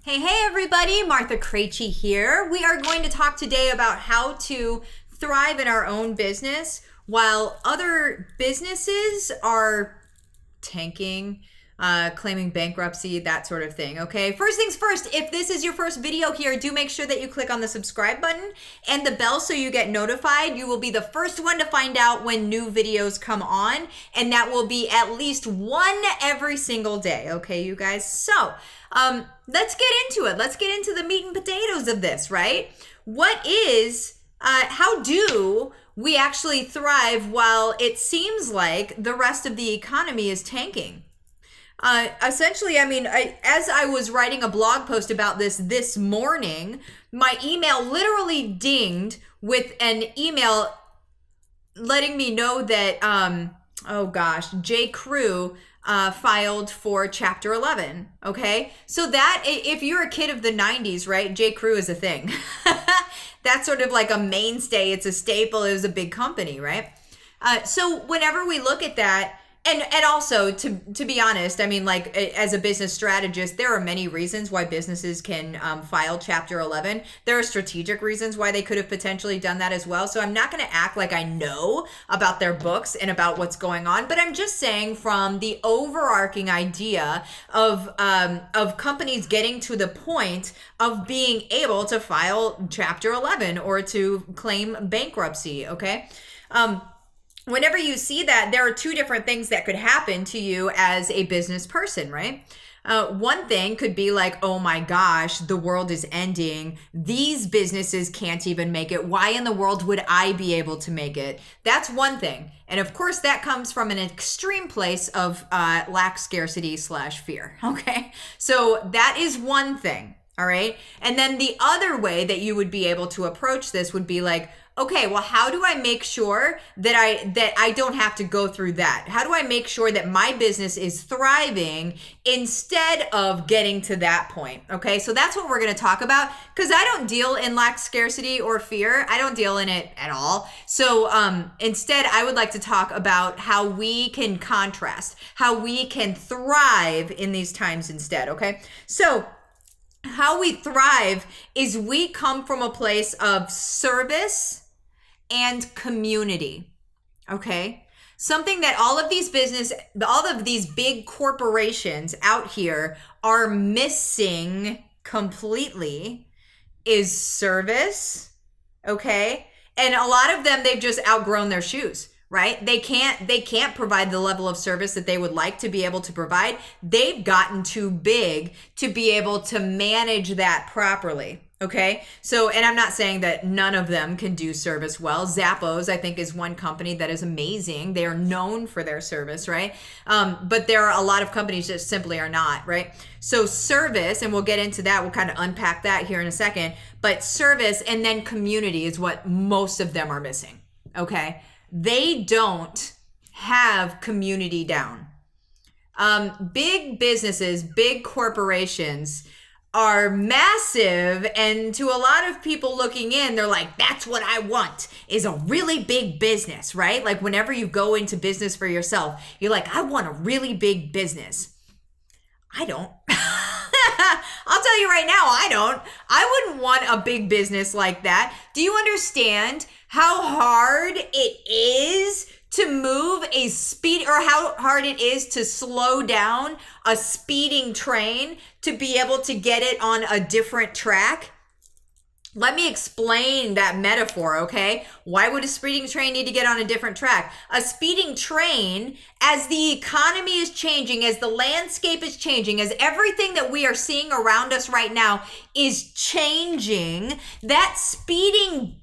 Hey everybody, Martha Krejci here. We are going to talk today about how to thrive in our own business while other businesses are tanking, claiming bankruptcy, that sort of thing, okay? First things first, if this is your first video here, do make sure that you click on the subscribe button and the bell so you get notified. You will be the first one to find out when new videos come on, and that will be at least one every single day, okay, you guys? So, let's get into it. Let's get into the meat and potatoes of this, right? How do we actually thrive while it seems like the rest of the economy is tanking? Essentially, as I was writing a blog post about this morning, my email literally dinged with an email letting me know that, J. Crew filed for Chapter 11, okay? So that, if you're a kid of the 90s, right, J. Crew is a thing. That's sort of like a mainstay. It's a staple. It was a big company, right? So whenever we look at that, and also, to be honest, as a business strategist, there are many reasons why businesses can file Chapter 11. There are strategic reasons why they could have potentially done that as well. So I'm not going to act like I know about their books and about what's going on, but I'm just saying from the overarching idea of companies getting to the point of being able to file Chapter 11 or to claim bankruptcy, okay? Whenever you see that, there are two different things that could happen to you as a business person, right? One thing could be like, oh my gosh, the world is ending. These businesses can't even make it. Why in the world would I be able to make it? That's one thing. And of course, that comes from an extreme place of lack, scarcity / fear, okay? So that is one thing, all right? And then the other way that you would be able to approach this would be like, okay, well, how do I make sure that I don't have to go through that? How do I make sure that my business is thriving instead of getting to that point? Okay, so that's what we're going to talk about, because I don't deal in lack, scarcity, or fear. I don't deal in it at all. So instead, I would like to talk about how we can contrast, how we can thrive in these times instead, okay? So how we thrive is we come from a place of service and community, okay? Something that all of these big corporations out here are missing completely is service, okay? And a lot of them, they've just outgrown their shoes, right? They can't provide the level of service that they would like to be able to provide. They've gotten too big to be able to manage that properly. Okay. So, and I'm not saying that none of them can do service well. Zappos, I think, is one company that is amazing. They are known for their service, right? But there are a lot of companies that simply are not, right? So service, and we'll get into that. We'll kind of unpack that here in a second, but service and then community is what most of them are missing. Okay. They don't have community down. Big businesses, big corporations are massive, and to a lot of people looking in, they're like, that's what I want, is a really big business, right? Like whenever you go into business for yourself, you're like, I want a really big business. I don't. I'll tell you right now, I don't. I wouldn't want a big business like that. Do you understand how hard it is to move or how hard it is to slow down a speeding train to be able to get it on a different track? Let me explain that metaphor, okay? Why would a speeding train need to get on a different track? A speeding train, as the economy is changing, as the landscape is changing, as everything that we are seeing around us right now is changing, that speeding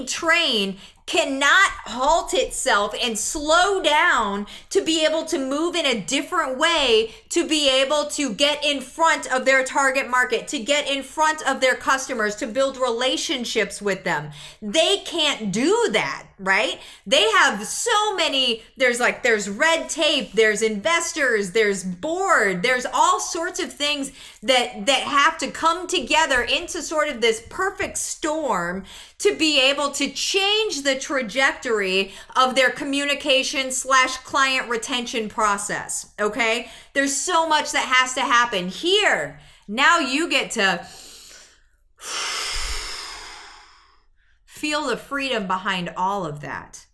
train cannot halt itself and slow down to be able to move in a different way, to be able to get in front of their target market, to get in front of their customers, to build relationships with them. They can't do that, right? They have so many, there's red tape, there's investors, there's board, there's all sorts of things that have to come together into sort of this perfect storm to be able to change the trajectory of their communication / client retention process. Okay. There's so much that has to happen here. Now you get to feel the freedom behind all of that.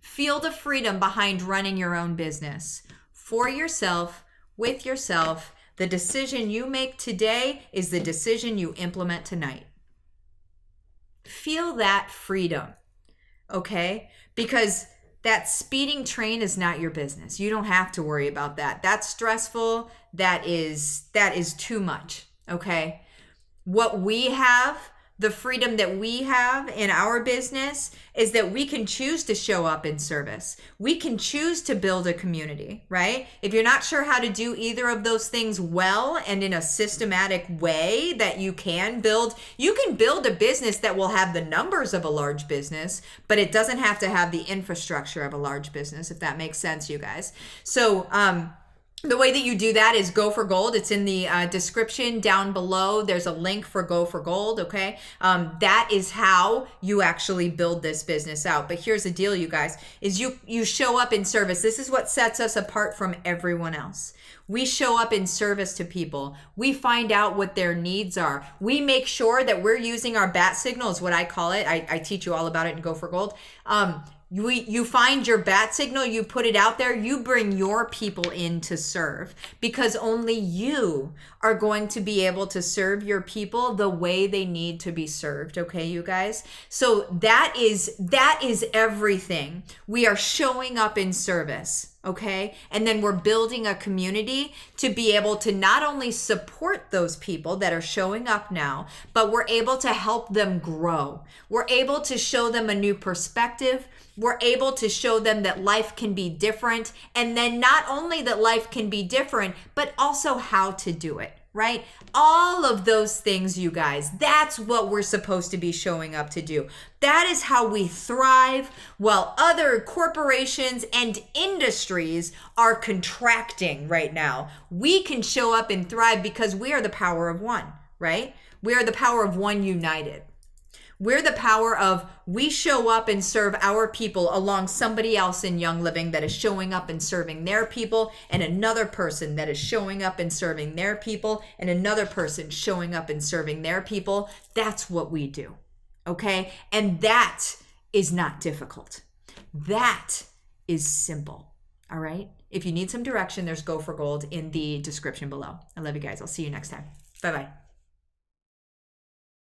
Feel the freedom behind running your own business for yourself, with yourself. The decision you make today is the decision you implement tonight. Feel that freedom, okay? Because that speeding train is not your business. You don't have to worry about that. That's stressful. That is too much, okay? What we have, the freedom that we have in our business is that we can choose to show up in service. We can choose to build a community, right? If you're not sure how to do either of those things well and in a systematic way that you can build a business that will have the numbers of a large business, but it doesn't have to have the infrastructure of a large business, if that makes sense, you guys. So, the way that you do that is Go for Gold. It's in the description down below. There's a link for Go for Gold, okay? That is how you actually build this business out. But here's the deal, you guys, is you show up in service. This is what sets us apart from everyone else. We show up in service to people. We find out what their needs are. We make sure that we're using our bat signal, is what I call it. I teach you all about it in Go for Gold. You find your bat signal, you put it out there, you bring your people in to serve, because only you are going to be able to serve your people the way they need to be served. Okay, you guys? So that is everything. We are showing up in service. Okay. And then we're building a community to be able to not only support those people that are showing up now, but we're able to help them grow. We're able to show them a new perspective. We're able to show them that life can be different. And then not only that life can be different, but also how to do it. Right? All of those things, you guys, that's what we're supposed to be showing up to do. That is how we thrive while other corporations and industries are contracting right now. We can show up and thrive because we are the power of one, right? We are the power of one united. We're the power of we show up and serve our people along somebody else in Young Living that is showing up and serving their people, and another person that is showing up and serving their people, and another person showing up and serving their people. That's what we do, okay? And that is not difficult. That is simple, all right? If you need some direction, there's Go for Gold in the description below. I love you guys. I'll see you next time. Bye-bye.